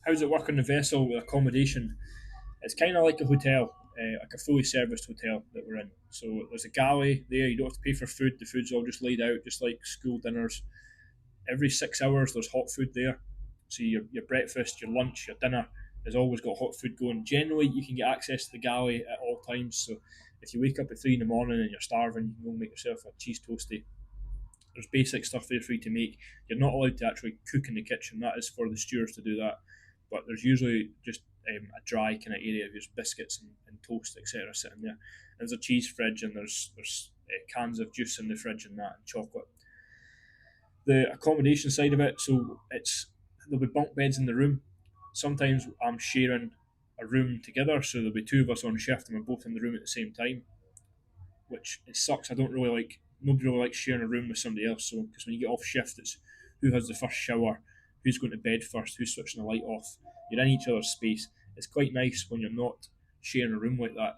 How does it work on the vessel with accommodation? It's kind of like a hotel, like a fully serviced hotel that we're in. So there's a galley there. You don't have to pay for food. The food's all just laid out, just like school dinners. Every 6 hours, there's hot food there. So your breakfast, your lunch, your dinner has always got hot food going. Generally, you can get access to the galley at all times. So if you wake up at 3 in the morning and you're starving, you can go make yourself a cheese toastie. There's basic stuff there for you to make. You're not allowed to actually cook in the kitchen. That is for the stewards to do that. But there's usually just a dry kind of area. There's biscuits and toast, etc., sitting there. And there's a cheese fridge, and there's cans of juice in the fridge and that, and chocolate. The accommodation side of it, so there'll be bunk beds in the room. Sometimes I'm sharing a room together, so there'll be two of us on shift, and we're both in the room at the same time, which it sucks. I don't really like. Nobody really likes sharing a room with somebody else. So because when you get off shift, it's who has the first shower, who's going to bed first, who's switching the light off. You're in each other's space. It's quite nice when you're not sharing a room like that.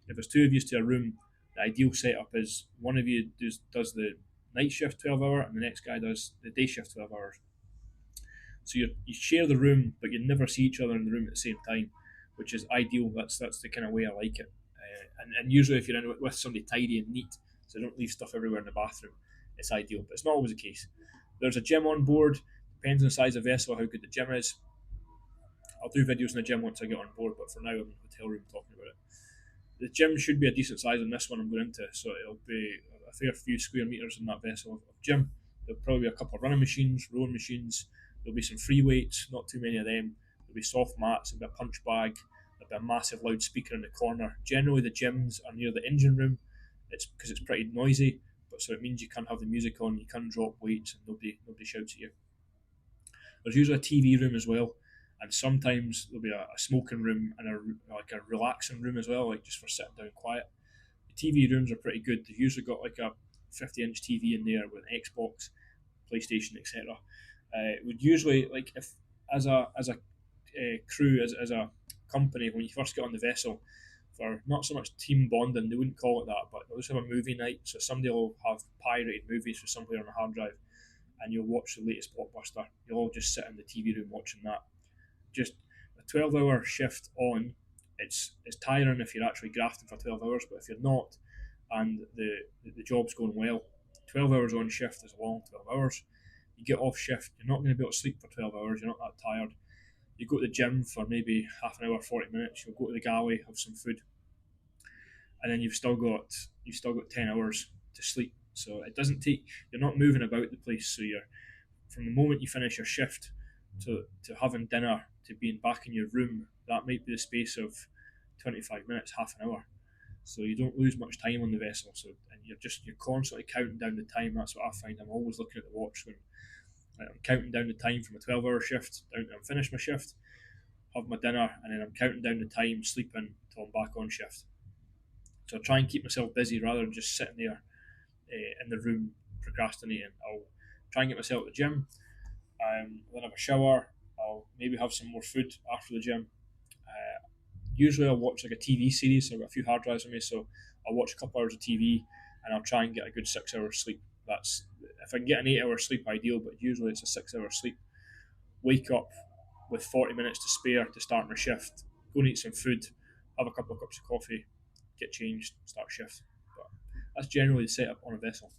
If there's two of you to a room, the ideal setup is one of you does the night shift 12 hour, and the next guy does the day shift 12 hours. So you share the room, but you never see each other in the room at the same time, which is ideal. That's the kind of way I like it. And usually, if you're in with somebody tidy and neat, so don't leave stuff everywhere in the bathroom, it's ideal. But it's not always the case. There's a gym on board. Depends on the size of the vessel, how good the gym is. I'll do videos in the gym once I get on board, but for now I'm in the hotel room talking about it. The gym should be a decent size on this one I'm going into, so it'll be a fair few square meters in that vessel of gym. There'll probably be a couple of running machines, rowing machines. There'll be some free weights, not too many of them. There'll be soft mats. There'll be a punch bag. There'll be a massive loudspeaker in the corner. Generally, the gyms are near the engine room. It's because it's pretty noisy, but so it means you can have the music on, you can drop weights, and nobody shouts at you. There's usually a TV room as well, and sometimes there'll be a smoking room and a relaxing room as well, like just for sitting down quiet. The TV rooms are pretty good. They've usually got like a 50-inch TV in there with an Xbox, PlayStation, etc. Would usually like if as a crew as a company when you first get on the vessel for not so much team bonding, they wouldn't call it that, but they'll just have a movie night. So somebody will have pirated movies from somewhere on a hard drive, and you'll watch the latest blockbuster. You'll all just sit in the TV room watching that. Just a 12-hour shift on, it's tiring if you're actually grafting for 12 hours, but if you're not and the job's going well, 12 hours on shift is a long 12 hours. You get off shift, you're not going to be able to sleep for 12 hours, you're not that tired. You go to the gym for maybe half an hour, 40 minutes, you'll go to the galley, have some food, and then you've still got 10 hours to sleep. So it doesn't take, you're not moving about the place, so you're from the moment you finish your shift to having dinner to being back in your room, that might be the space of 25 minutes, half an hour. So you don't lose much time on the vessel. So and you're constantly counting down the time. That's what I find. I'm always looking at the watch when I'm counting down the time from a 12-hour shift down to I'm finished my shift, have my dinner, and then I'm counting down the time sleeping till I'm back on shift. So I try and keep myself busy rather than just sitting there in the room procrastinating. I'll try and get myself at the gym, then have a shower. I'll maybe have some more food after the gym. Usually I'll watch like a TV series. So I've got a few hard drives on me, so I'll watch a couple hours of TV, and I'll try and get a good 6 hours sleep. That's if I can get an 8 hour sleep, ideal. But usually it's a 6 hour sleep. Wake up with 40 minutes to spare to start my shift. Go and eat some food, have a couple of cups of coffee, get changed, start shift. But that's generally the setup on a vessel.